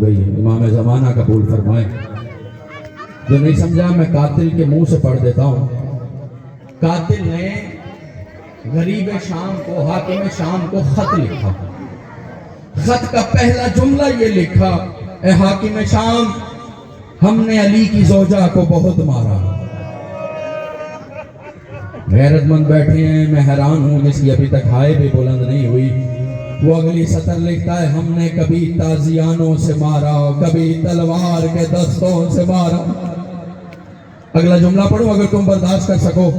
گئی ہے، امام زمانہ قبول فرمائے۔ جو نہیں سمجھا میں قاتل کے منہ سے پڑھ دیتا ہوں۔ قاتل نے غریب شام کو، حاکم شام کو خط لکھا۔ خط کا پہلا جملہ یہ لکھا: اے حاکم شام، ہم نے علی کی زوجہ کو بہت مارا۔ غیرت مند بیٹھے ہیں، میں حیران ہوں جس کی ابھی تک ہائے بھی بلند نہیں ہوئی۔ وہ اگلی سطر لکھتا ہے: ہم نے کبھی تازیانوں سے مارا، کبھی تلوار کے دستوں سے مارا۔ اگلا جملہ پڑھو اگر تم برداشت کر سکو۔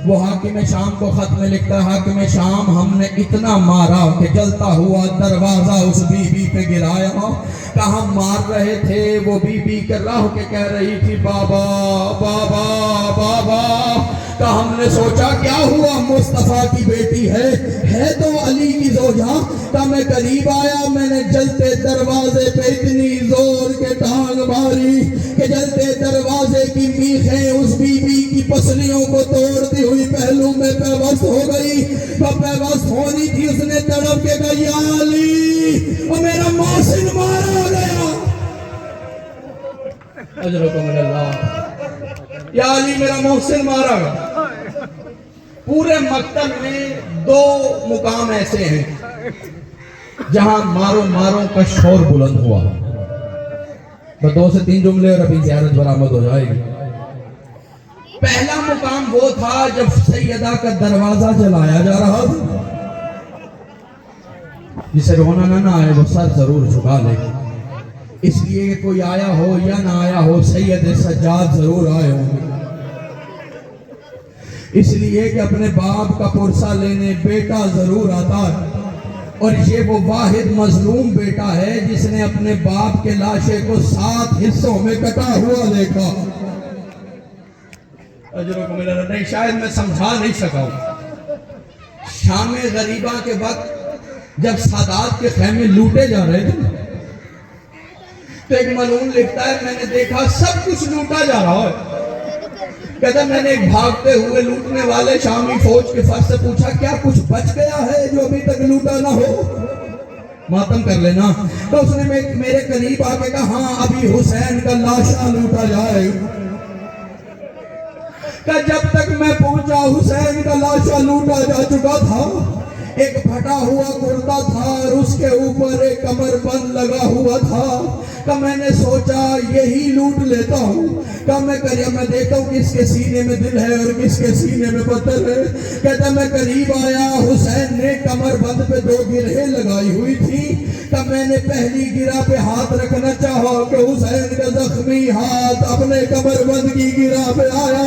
وہ حاکم شام کو خط میں لکھتا ہے: حاکم شام، ہم نے اتنا مارا کہ جلتا ہوا دروازہ اس بی بی پہ گرایا۔ کہاں مار رہے تھے، وہ بی بی کے راہ کے کہہ رہی تھی: بابا بابا بابا۔ کہ ہم نے سوچا کیا ہوا، مصطفیٰ کی بیٹی ہے تو علی کی زوجہ۔ کہ میں قریب آیا، میں نے جلتے دروازے پہ اتنی زور کے ٹانگ ماری کہ جلتے دروازے کی میخیں اس بی بی کی پسلیوں کو توڑتی ہوئی پہلو میں پیوست ہو گئی۔ وہ پیوست ہونی تھی، اس نے تڑپ کے کہا: یا علی، وہ میرا محسن مارا گیا۔ اجرکم اللہ۔ یا علی، میرا محسن مارا گیا۔ پورے مقتل میں دو مقام ایسے ہیں جہاں مارو مارو کا شور بلند ہوا۔ بس 2 سے 3 جملے اور ابھی زیارت برآمد ہو جائے گی۔ پہلا مقام وہ تھا جب سیدہ کا دروازہ جلایا جا رہا تھا۔ جسے رونا نہ آئے وہ سر ضرور جھکا لے، اس لیے کہ کوئی آیا ہو یا نہ آیا ہو، سید سجاد ضرور آئے ہوں گے۔ اس لیے کہ اپنے باپ کا پرسہ لینے بیٹا ضرور آتا ہے، اور یہ وہ واحد مظلوم بیٹا ہے جس نے اپنے باپ کے لاشے کو 7 حصوں میں کٹا ہوا دیکھا۔ نہیں، شاید میں سمجھا نہیں سکا ہوں۔ شام غریبہ کے وقت جب سادات کے خیمے لوٹے جا رہے تھے تو ایک ملعون لکھتا ہے: میں نے دیکھا سب کچھ لوٹا جا رہا ہے۔ کہتا میں نے ایک بھاگتے ہوئے لوٹنے والے شامی فوج کے فرد سے پوچھا: کیا کچھ بچ گیا ہے جو ابھی تک لوٹا نہ ہو؟ ماتم کر لینا۔ تو اس نے میرے قریب آ کے کہا: ہاں، ابھی حسین کا لاشا لوٹا جائے۔ کہ جب تک میں پہنچا حسین کا لاشا لوٹا جا چکا تھا۔ ایک پھٹا ہوا کرتا تھا اور اس کے اوپر ایک کمر بند لگا ہوا تھا۔ کہ میں نے سوچا یہی لوٹ لیتا ہوں۔ کہ میں دیکھتا ہوں کس کے سینے میں دل ہے اور کس کے سینے میں پتھر ہے۔ کہتا میں قریب آیا، حسین نے کمر بند پہ 2 گرہیں لگائی ہوئی تھی۔ کہ میں نے پہلی گرہ پہ ہاتھ رکھنا چاہا کہ حسین کا زخمی ہاتھ اپنے کمر بند کی گرہ پہ آیا۔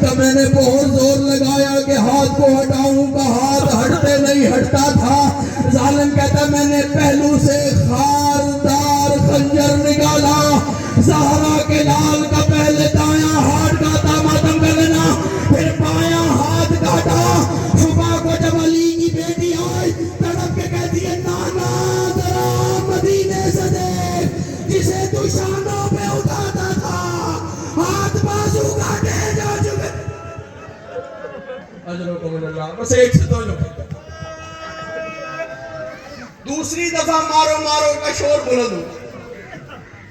کہ میں نے بہت زور لگایا کہ ہاتھ کو ہٹاؤں، کا ہاتھ ہٹتے نہیں ہٹتا تھا۔ ظالم کہتا میں نے پہلو سے خاردار خنجر نکالا، زہرا کے لال کا پہلے دایاں ہاتھ کاٹا، ماتم کر لینا، پھر بایاں ہاتھ کاٹا۔ صبح کو جب علی کی بیٹی آئی تڑپ کے کہتی ہے: نانا ذرا مدینے سے دیکھ، جسے تو شانوں پہ اٹھاتا تھا، ہاتھ بازو کاٹے جا چکے۔ اجرکم اللہ۔ بس ایک سے 2 لوگ۔ دوسری دفعہ مارو مارو کا شور بلند ہوا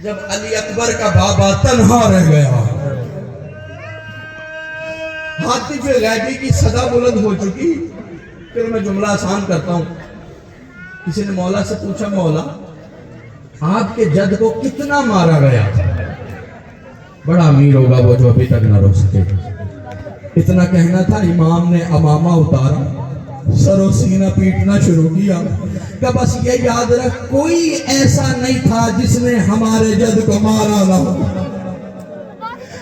جب علی اکبر کا بابا تنہا رہ گیا۔ ہاتف غیبی کی صدا بلند ہو چکی۔ پھر میں جملہ آسان کرتا ہوں۔ کسی نے مولا سے پوچھا: مولا، آپ کے جد کو کتنا مارا گیا؟ بڑا امیر ہوگا وہ جو ابھی تک نہ رو سکے۔ اتنا کہنا تھا، امام نے امامہ اتارا، سر و سینہ پیٹنا شروع کیا کہ بس یہ یاد رکھ کوئی ایسا نہیں تھا جس نے ہمارے جد کو مارا نہ ہو۔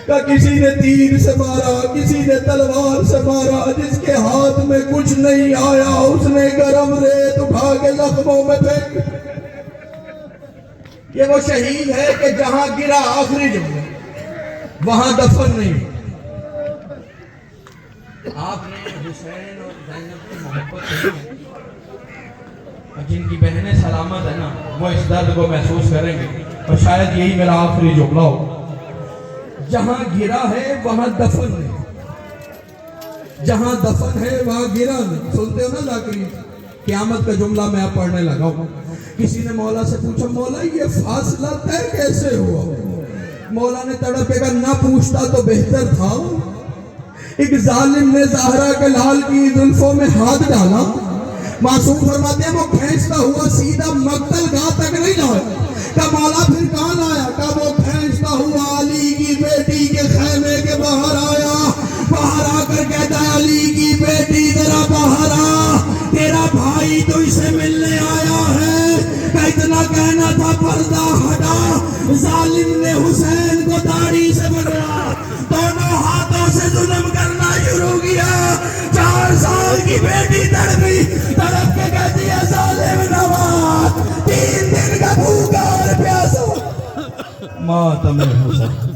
کہ کسی نے تیر سے مارا، کسی نے تلوار سے مارا، جس کے ہاتھ میں کچھ نہیں آیا اس نے گرم ریت اٹھا کے زخموں میں پھینک۔ یہ وہ شہید ہے کہ جہاں گرا آخری جملہ وہاں دفن نہیں۔ آپ نے حسین اور زینب کی محبت جن کی بہنیں سلامت ہیں نا، وہ اس درد کو محسوس کریں گے، اور شاید یہی میرا آخری جملہ ہو۔ جہاں گرا ہے وہاں دفن نہیں، جہاں دفن ہے وہاں گرا نہیں۔ سنتے ہو نا ذاکرین؟ قیامت کا جملہ میں اب پڑھنے لگا ہوں کسی نے مولا سے پوچھا مولا یہ فاصلہ طے کیسے ہوا؟ مولا نے تڑپے گا نہ پوچھتا تو بہتر تھا۔ ایک ظالم نے زہرا کے لال کی زلفوں میں ہاتھ ڈالا، معصوم فرماتے ہیں وہ کھینچتا ہوا سیدھا مقتل گاہ تک نہیں لایا۔ کہ مولا پھر کہاں لایا؟ کہ وہ کھینچتا ہوا علی کی بیٹی کے خیمے کے باہر آیا، باہر آ کر کہتا ہے علی کی بیٹی ذرا باہر آ، تیرا بھائی تو اسے ملنے آیا ہے۔ کہ اتنا کہنا تھا پردہ ہٹا، ظالم نے حسین کو داڑھی سے پکڑا، دونوں ہاتھوں سے ظلم کرنا شروع کیا۔ 4 سال کی بیٹی تڑپی، تڑپ کے کہتی ہے ظالم نواز 3 دن کا بھوکا اور پیاسا ماتم حسین۔